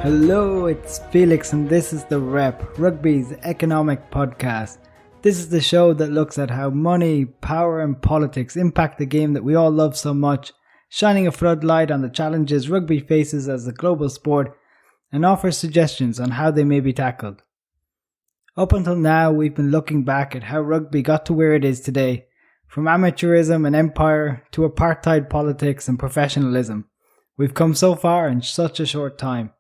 Hello, it's Felix and this is The Rep, Rugby's economic podcast. This is the show that looks at how money, power and politics impact the game that we all love so much, shining a floodlight on the challenges rugby faces as a global sport and offers suggestions on how they may be tackled. Up until now, we've been looking back at how rugby got to where it is today, from amateurism and empire to apartheid politics and professionalism. We've come so far in such a short time.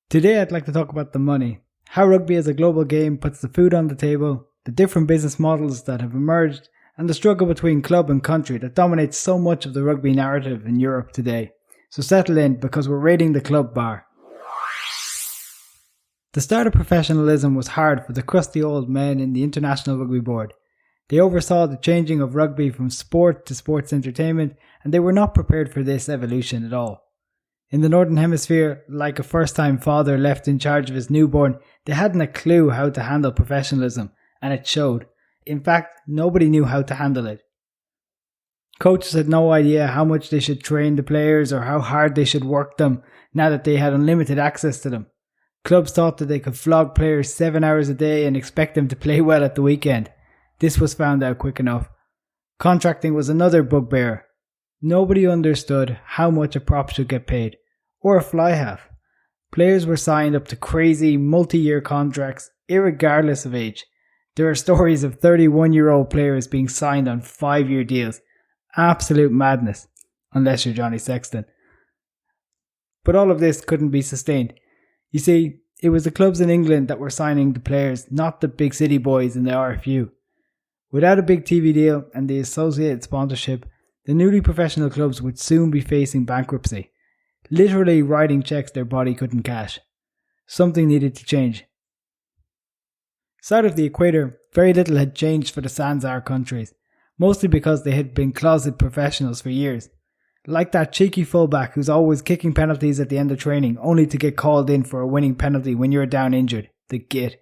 Today I'd like to talk about the money, how rugby as a global game puts the food on the table, the different business models that have emerged, and the struggle between club and country that dominates so much of the rugby narrative in Europe today. So settle in because we're raiding the club bar. The start of professionalism was hard for the crusty old men in the International Rugby Board. They oversaw the changing of rugby from sport to sports entertainment, and they were not prepared for this evolution at all. In the Northern Hemisphere, like a first-time father left in charge of his newborn, they hadn't a clue how to handle professionalism, and it showed. In fact, nobody knew how to handle it. Coaches had no idea how much they should train the players or how hard they should work them now that they had unlimited access to them. Clubs thought that they could flog players 7 hours a day and expect them to play well at the weekend. This was found out quick enough. Contracting was another bugbear. Nobody understood how much a prop should get paid, or a fly half. Players were signed up to crazy multi-year contracts, irregardless of age. There are stories of 31-year-old players being signed on 5-year deals. Absolute madness, unless you're Johnny Sexton. But all of this couldn't be sustained. You see, it was the clubs in England that were signing the players, not the big city boys in the RFU. Without a big TV deal and the associated sponsorship, the newly professional clubs would soon be facing bankruptcy, literally writing checks their body couldn't cash. Something needed to change. South of the equator, very little had changed for the Sanzar countries, mostly because they had been closet professionals for years. Like that cheeky fullback who's always kicking penalties at the end of training only to get called in for a winning penalty when you're down injured, the git.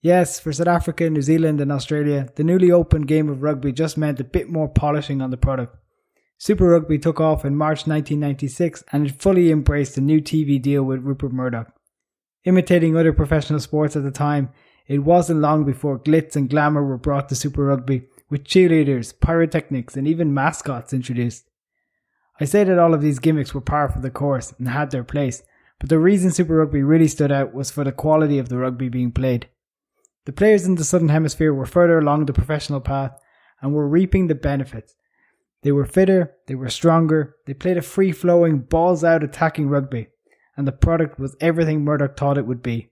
Yes, for South Africa, New Zealand and Australia, the newly opened game of rugby just meant a bit more polishing on the product. Super Rugby took off in March 1996 and it fully embraced a new TV deal with Rupert Murdoch. Imitating other professional sports at the time, it wasn't long before glitz and glamour were brought to Super Rugby, with cheerleaders, pyrotechnics and even mascots introduced. I say that all of these gimmicks were par for the course and had their place, but the reason Super Rugby really stood out was for the quality of the rugby being played. The players in the Southern Hemisphere were further along the professional path and were reaping the benefits. They were fitter, they were stronger, they played a free-flowing, balls-out attacking rugby, and the product was everything Murdoch thought it would be.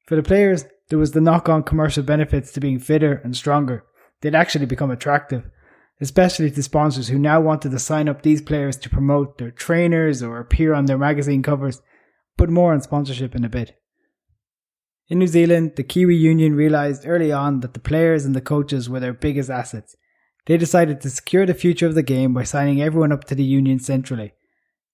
For the players, there was the knock-on commercial benefits to being fitter and stronger. They'd actually become attractive, especially to sponsors who now wanted to sign up these players to promote their trainers or appear on their magazine covers, but more on sponsorship in a bit. In New Zealand, the Kiwi Union realised early on that the players and the coaches were their biggest assets. They decided to secure the future of the game by signing everyone up to the union centrally.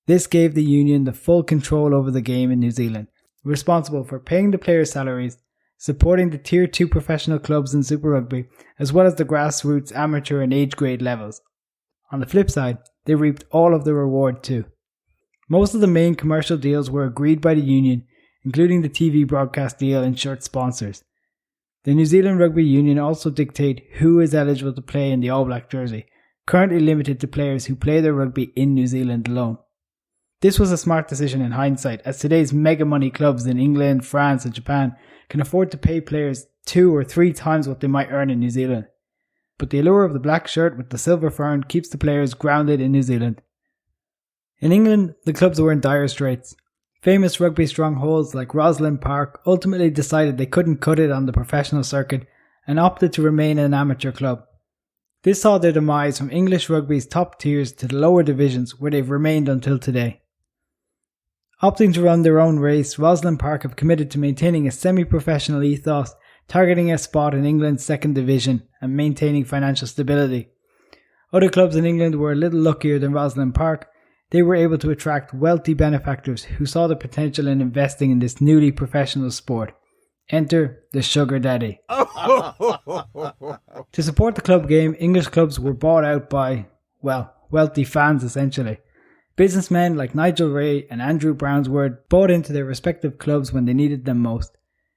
This gave the union the full control over the game in New Zealand, responsible for paying the players' salaries, supporting the Tier 2 professional clubs in Super Rugby, as well as the grassroots amateur and age grade levels. On the flip side, they reaped all of the reward too. Most of the main commercial deals were agreed by the union, including the TV broadcast deal and shirt sponsors. The New Zealand Rugby Union also dictate who is eligible to play in the All Black jersey, currently limited to players who play their rugby in New Zealand alone. This was a smart decision in hindsight, as today's mega money clubs in England, France and Japan can afford to pay players 2 or 3 times what they might earn in New Zealand. But the allure of the black shirt with the silver fern keeps the players grounded in New Zealand. In England, the clubs were in dire straits. Famous rugby strongholds like Rosslyn Park ultimately decided they couldn't cut it on the professional circuit and opted to remain an amateur club. This saw their demise from English rugby's top tiers to the lower divisions where they've remained until today. Opting to run their own race, Rosslyn Park have committed to maintaining a semi-professional ethos, targeting a spot in England's second division and maintaining financial stability. Other clubs in England were a little luckier than Rosslyn Park. They were able to attract wealthy benefactors who saw the potential in investing in this newly professional sport. Enter the sugar daddy. To support the club game, English clubs were bought out by, well, wealthy fans essentially. Businessmen like Nigel Ray and Andrew Brownsword bought into their respective clubs when they needed them most.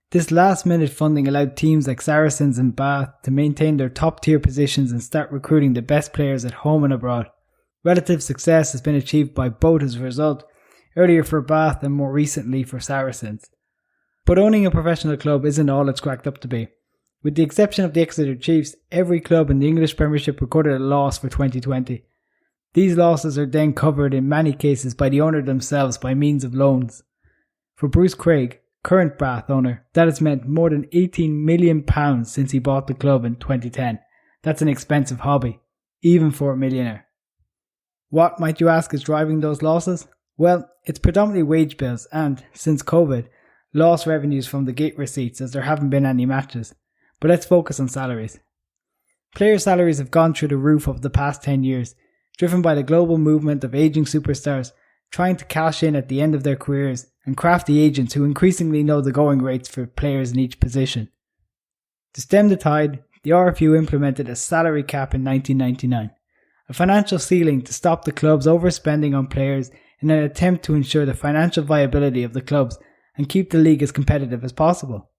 This last-minute funding allowed teams like Saracens and Bath to maintain their top-tier positions and start recruiting the best players at home and abroad. Relative success has been achieved by both as a result, earlier for Bath and more recently for Saracens. But owning a professional club isn't all it's cracked up to be. With the exception of the Exeter Chiefs, every club in the English Premiership recorded a loss for 2020. These losses are then covered in many cases by the owner themselves by means of loans. For Bruce Craig, current Bath owner, that has meant more than £18 million since he bought the club in 2010. That's an expensive hobby, even for a millionaire. What, might you ask, is driving those losses? Well, it's predominantly wage bills and, since COVID, lost revenues from the gate receipts as there haven't been any matches. But let's focus on salaries. Player salaries have gone through the roof over the past 10 years, driven by the global movement of aging superstars trying to cash in at the end of their careers and crafty agents who increasingly know the going rates for players in each position. To stem the tide, the RFU implemented a salary cap in 1999, a financial ceiling to stop the clubs overspending on players in an attempt to ensure the financial viability of the clubs and keep the league as competitive as possible.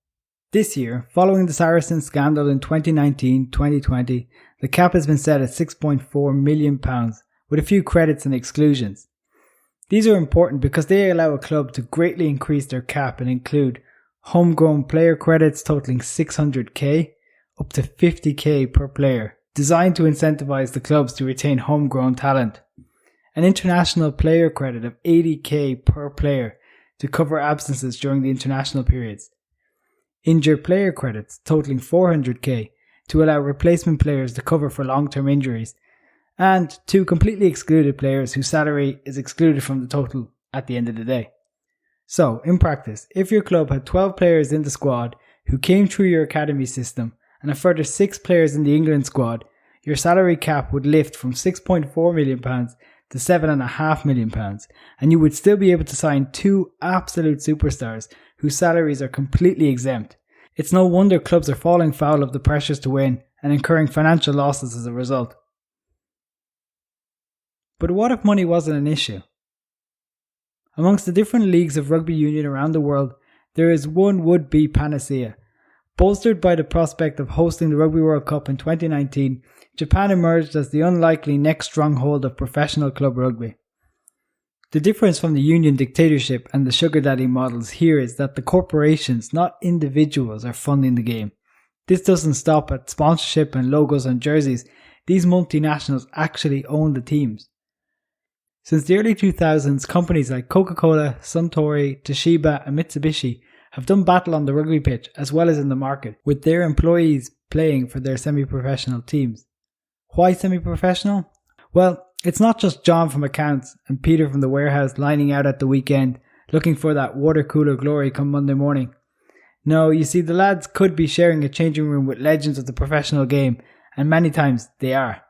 This year, following the Saracens scandal in 2019-2020, the cap has been set at £6.4 million, with a few credits and exclusions. These are important because they allow a club to greatly increase their cap and include homegrown player credits totaling $600k, up to $50k per player, designed to incentivise the clubs to retain homegrown talent. An international player credit of $80k per player to cover absences during the international periods. Injured player credits totaling $400k to allow replacement players to cover for long-term injuries, and 2 completely excluded players whose salary is excluded from the total at the end of the day. So, in practice, if your club had 12 players in the squad who came through your academy system and a further 6 players in the England squad, your salary cap would lift from £6.4 million to £7.5 million, and you would still be able to sign 2 absolute superstars whose salaries are completely exempt. It's no wonder clubs are falling foul of the pressures to win and incurring financial losses as a result. But what if money wasn't an issue? Amongst the different leagues of rugby union around the world, there is one would-be panacea. Bolstered by the prospect of hosting the Rugby World Cup in 2019, Japan emerged as the unlikely next stronghold of professional club rugby. The difference from the Union Dictatorship and the sugar daddy models here is that the corporations, not individuals, are funding the game. This doesn't stop at sponsorship and logos on jerseys. These multinationals actually own the teams. Since the early 2000s, companies like Coca-Cola, Suntory, Toshiba and Mitsubishi have done battle on the rugby pitch as well as in the market, with their employees playing for their semi-professional teams. Why semi-professional? Well, it's not just John from accounts and Peter from the warehouse lining out at the weekend, looking for that water cooler glory come Monday morning. No, you see, the lads could be sharing a changing room with legends of the professional game, and many times they are.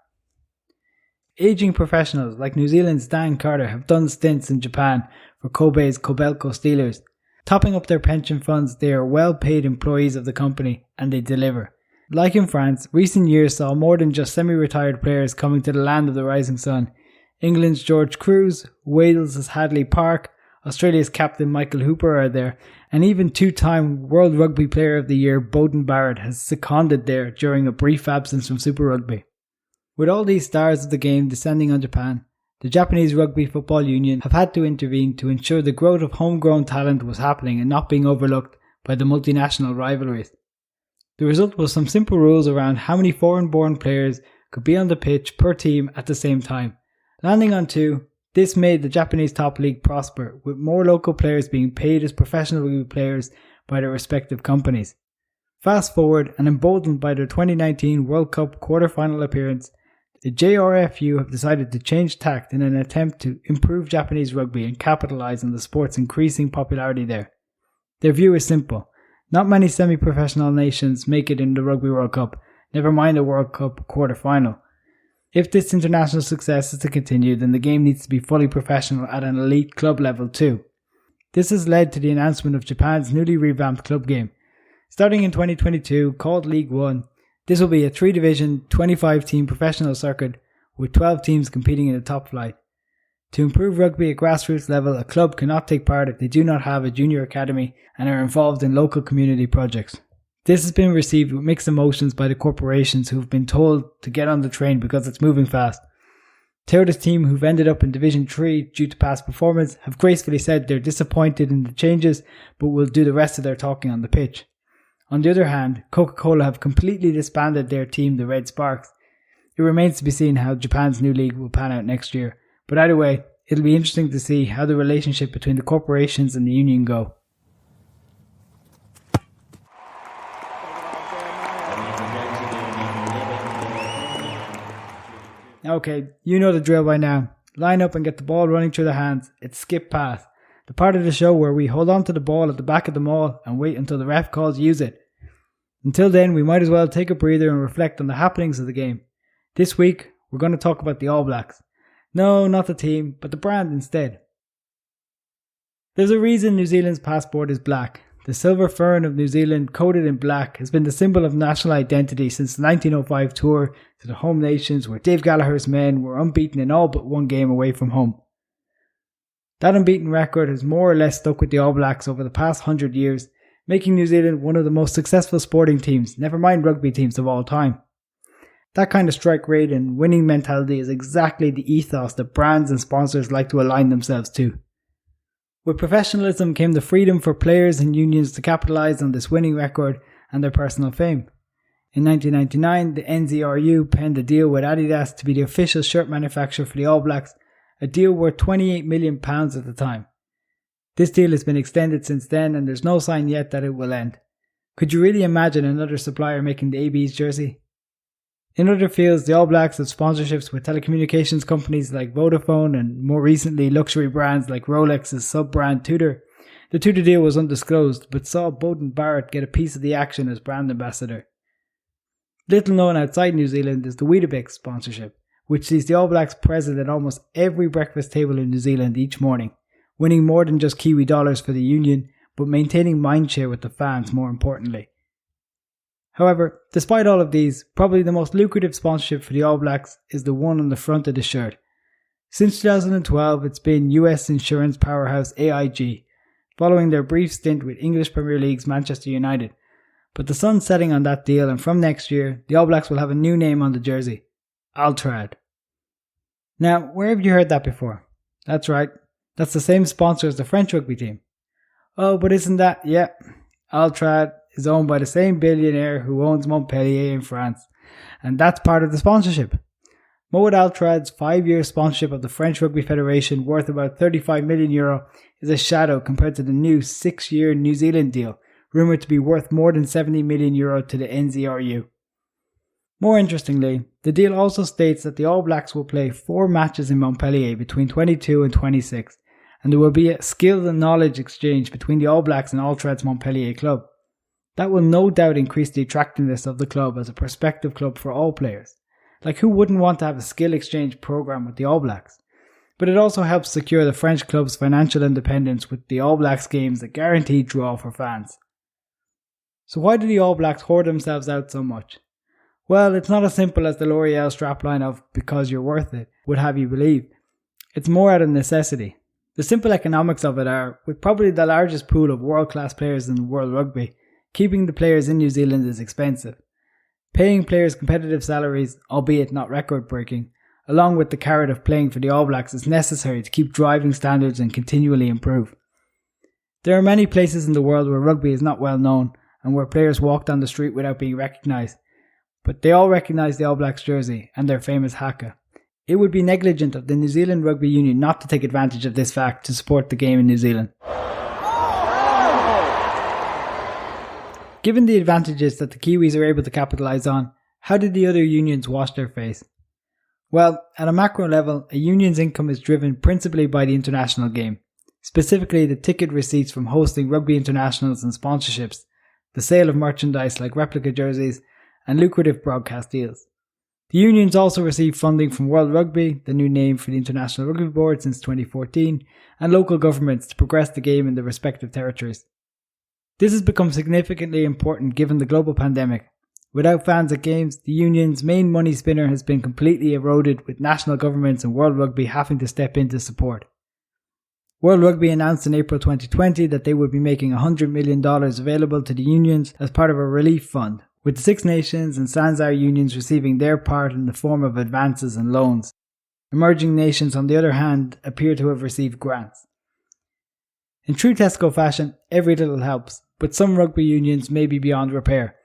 Aging professionals like New Zealand's Dan Carter have done stints in Japan for Kobe's Kobelco Steelers. Topping up their pension funds, they are well-paid employees of the company, and they deliver. Like in France, recent years saw more than just semi-retired players coming to the land of the rising sun. England's George Cruz, Wales's Hadley Park, Australia's captain Michael Hooper are there, and even 2-time World Rugby Player of the Year Beauden Barrett has seconded there during a brief absence from Super Rugby. With all these stars of the game descending on Japan, the Japanese Rugby Football Union have had to intervene to ensure the growth of homegrown talent was happening and not being overlooked by the multinational rivalries. The result was some simple rules around how many foreign-born players could be on the pitch per team at the same time. Landing on 2, this made the Japanese top league prosper, with more local players being paid as professional rugby players by their respective companies. Fast forward, and emboldened by their 2019 World Cup quarter-final appearance, the JRFU have decided to change tact in an attempt to improve Japanese rugby and capitalise on the sport's increasing popularity there. Their view is simple. Not many semi-professional nations make it in the Rugby World Cup, never mind a World Cup quarter-final. If this international success is to continue, then the game needs to be fully professional at an elite club level too. This has led to the announcement of Japan's newly revamped club game. Starting in 2022, called League One, this will be a 3-division, 25-team professional circuit with 12 teams competing in the top flight. To improve rugby at grassroots level, a club cannot take part if they do not have a junior academy and are involved in local community projects. This has been received with mixed emotions by the corporations who have been told to get on the train because it's moving fast. Toyota's team, who've ended up in Division 3 due to past performance, have gracefully said they're disappointed in the changes but will do the rest of their talking on the pitch. On the other hand, Coca-Cola have completely disbanded their team, the Red Sparks. It remains to be seen how Japan's new league will pan out next year, but either way, it'll be interesting to see how the relationship between the corporations and the union go. Okay, you know the drill by now. Line up and get the ball running through the hands. It's skip pass, the part of the show where we hold on to the ball at the back of the maul and wait until the ref calls use it. Until then, we might as well take a breather and reflect on the happenings of the game. This week, we're going to talk about the All Blacks. No, not the team, but the brand instead. There's a reason New Zealand's passport is black. The silver fern of New Zealand, coated in black, has been the symbol of national identity since the 1905 tour to the home nations, where Dave Gallagher's men were unbeaten in all but one game away from home. That unbeaten record has more or less stuck with the All Blacks over the past 100 years, making New Zealand one of the most successful sporting teams, never mind rugby teams of all time. That kind of strike rate and winning mentality is exactly the ethos that brands and sponsors like to align themselves to. With professionalism came the freedom for players and unions to capitalise on this winning record and their personal fame. In 1999, the NZRU penned a deal with Adidas to be the official shirt manufacturer for the All Blacks, a deal worth £28 million at the time. This deal has been extended since then and there's no sign yet that it will end. Could you really imagine another supplier making the AB's jersey? In other fields, the All Blacks have sponsorships with telecommunications companies like Vodafone and more recently luxury brands like Rolex's sub-brand Tudor. The Tudor deal was undisclosed but saw Bowden Barrett get a piece of the action as brand ambassador. Little known outside New Zealand is the Weetabix sponsorship, which sees the All Blacks present at almost every breakfast table in New Zealand each morning, winning more than just Kiwi dollars for the union but maintaining mindshare with the fans more importantly. However, despite all of these, probably the most lucrative sponsorship for the All Blacks is the one on the front of the shirt. Since 2012, it's been US insurance powerhouse AIG, following their brief stint with English Premier League's Manchester United. But the sun's setting on that deal and from next year, the All Blacks will have a new name on the jersey, Altrad. Now, where have you heard that before? That's right, that's the same sponsor as the French rugby team. Oh, but isn't that, Altrad is owned by the same billionaire who owns Montpellier in France, and that's part of the sponsorship. Moed Altrad's 5-year sponsorship of the French Rugby Federation, worth about €35 million, is a shadow compared to the new 6-year New Zealand deal, rumoured to be worth more than €70 million to the NZRU. More interestingly, the deal also states that the All Blacks will play 4 matches in Montpellier between 22 and 26, and there will be a skill and knowledge exchange between the All Blacks and Altrad's Montpellier club. That will no doubt increase the attractiveness of the club as a prospective club for all players. Like, who wouldn't want to have a skill exchange program with the All Blacks? But it also helps secure the French club's financial independence with the All Blacks games a guaranteed draw for fans. So why do the All Blacks hoard themselves out so much? Well, it's not as simple as the L'Oreal strapline of "because you're worth it" would have you believe. It's more out of necessity. The simple economics of it are, with probably the largest pool of world-class players in world rugby, keeping the players in New Zealand is expensive. Paying players competitive salaries, albeit not record-breaking, along with the carrot of playing for the All Blacks is necessary to keep driving standards and continually improve. There are many places in the world where rugby is not well known and where players walk down the street without being recognised, but they all recognise the All Blacks jersey and their famous haka. It would be negligent of the New Zealand Rugby Union not to take advantage of this fact to support the game in New Zealand. Given the advantages that the Kiwis are able to capitalise on, how did the other unions wash their face? Well, at a macro level, a union's income is driven principally by the international game, specifically the ticket receipts from hosting rugby internationals and sponsorships, the sale of merchandise like replica jerseys, and lucrative broadcast deals. The unions also receive funding from World Rugby, the new name for the International Rugby Board since 2014, and local governments to progress the game in their respective territories. This has become significantly important given the global pandemic. Without fans at games, the union's main money spinner has been completely eroded, with national governments and World Rugby having to step in to support. World Rugby announced in April 2020 that they would be making $100 million available to the unions as part of a relief fund, with the Six Nations and Sanzar unions receiving their part in the form of advances and loans. Emerging nations, on the other hand, appear to have received grants. In true Tesco fashion, every little helps, but some rugby unions may be beyond repair.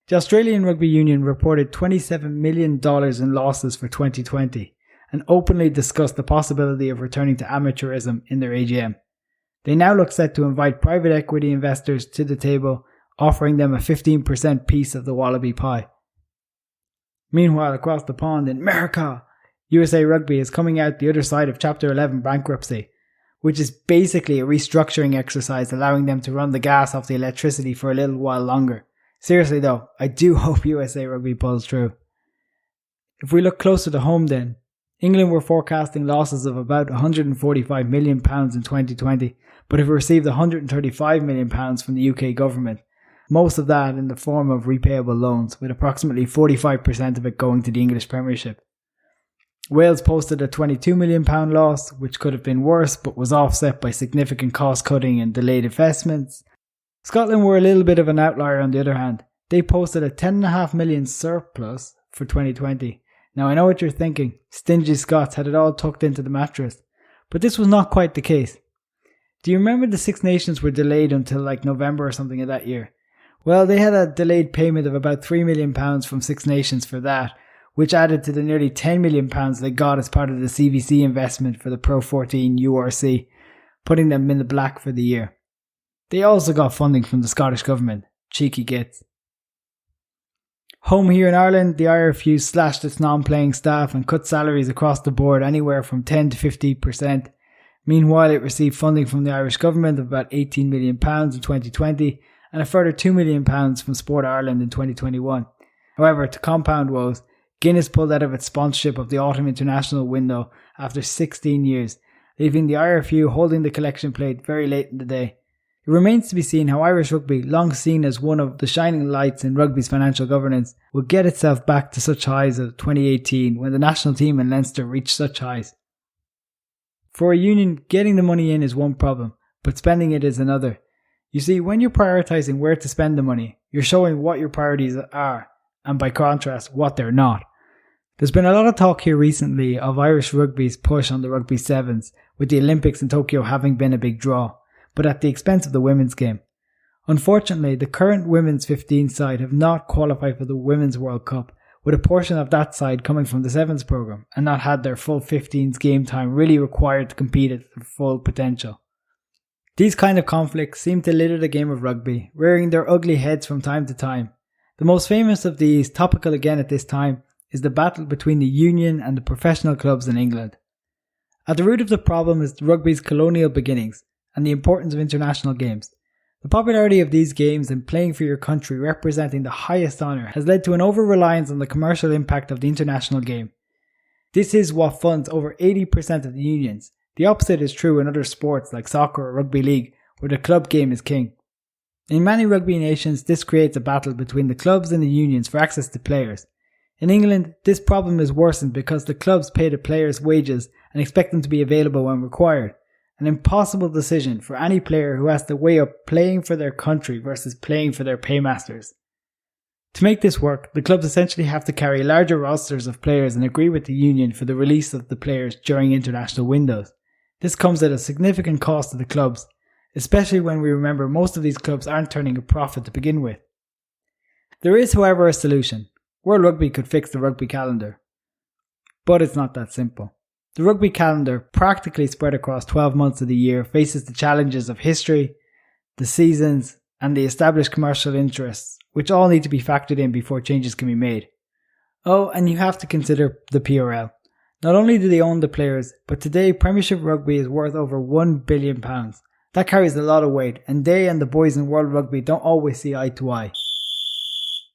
The Australian Rugby Union reported $27 million in losses for 2020 and openly discussed the possibility of returning to amateurism in their AGM. They now look set to invite private equity investors to the table, offering them a 15% piece of the Wallaby pie. Meanwhile, across the pond in America, USA Rugby is coming out the other side of Chapter 11 bankruptcy, which is basically a restructuring exercise allowing them to run the gas off the electricity for a little while longer. Seriously though, I do hope USA Rugby pulls through. If we look closer to home then, England were forecasting losses of about £145 million in 2020, but have received £135 million from the UK government, most of that in the form of repayable loans, with approximately 45% of it going to the English Premiership. Wales posted a £22 million loss, which could have been worse but was offset by significant cost cutting and delayed investments. Scotland were a little bit of an outlier on the other hand. They posted a $10.5 million surplus for 2020. Now I know what you're thinking, stingy Scots had it all tucked into the mattress, but this was not quite the case. Do you remember the Six Nations were delayed until like November or something of that year? Well, they had a delayed payment of about £3 million from Six Nations for that, which added to the nearly £10 million they got as part of the CVC investment for the Pro 14 URC, putting them in the black for the year. They also got funding from the Scottish Government. Cheeky gits. Home here in Ireland, the IRFU slashed its non-playing staff and cut salaries across the board anywhere from 10 to 50%. Meanwhile, it received funding from the Irish Government of about £18 million in 2020 and a further £2 million from Sport Ireland in 2021. However, to compound woes, Guinness pulled out of its sponsorship of the Autumn International window after 16 years, leaving the IRFU holding the collection plate very late in the day. It remains to be seen how Irish rugby, long seen as one of the shining lights in rugby's financial governance, will get itself back to such highs of 2018 when the national team in Leinster reached such highs. For a union, getting the money in is one problem, but spending it is another. You see, when you're prioritising where to spend the money, you're showing what your priorities are, and by contrast, what they're not. There's been a lot of talk here recently of Irish rugby's push on the rugby sevens, with the Olympics in Tokyo having been a big draw, but at the expense of the women's game. Unfortunately, the current women's 15 side have not qualified for the Women's World Cup, with a portion of that side coming from the sevens programme and not had their full 15s game time really required to compete at their full potential. These kind of conflicts seem to litter the game of rugby, rearing their ugly heads from time to time. The most famous of these, topical again at this time, is the battle between the union and the professional clubs in England. At the root of the problem is rugby's colonial beginnings and the importance of international games. The popularity of these games and playing for your country representing the highest honour has led to an over-reliance on the commercial impact of the international game. This is what funds over 80% of the unions. The opposite is true in other sports like soccer or rugby league, where the club game is king. In many rugby nations, this creates a battle between the clubs and the unions for access to players. In England, this problem is worsened because the clubs pay the players' wages and expect them to be available when required. An impossible decision for any player who has to weigh up playing for their country versus playing for their paymasters. To make this work, the clubs essentially have to carry larger rosters of players and agree with the union for the release of the players during international windows. This comes at a significant cost to the clubs, especially when we remember most of these clubs aren't turning a profit to begin with. There is, however, a solution. World Rugby could fix the rugby calendar. But it's not that simple. The rugby calendar, practically spread across 12 months of the year, faces the challenges of history, the seasons, and the established commercial interests, which all need to be factored in before changes can be made. Oh, and you have to consider the PRL. Not only do they own the players, but today Premiership Rugby is worth over £1 billion. That carries a lot of weight, and they and the boys in World Rugby don't always see eye to eye.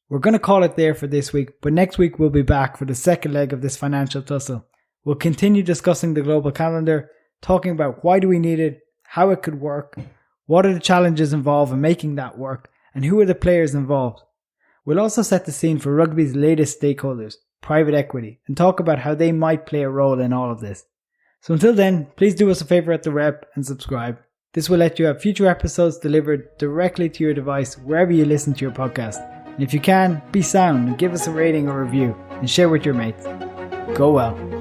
We're going to call it there for this week, but next week we'll be back for the second leg of this financial tussle. We'll continue discussing the global calendar, talking about why do we need it, how it could work, what are the challenges involved in making that work, and who are the players involved. We'll also set the scene for rugby's latest stakeholders, private equity, and talk about how they might play a role in all of this. So until then, please do us a favour at the rep and subscribe. This will let you have future episodes delivered directly to your device wherever you listen to your podcast. And if you can, be sound and give us a rating or review and share with your mates. Go well.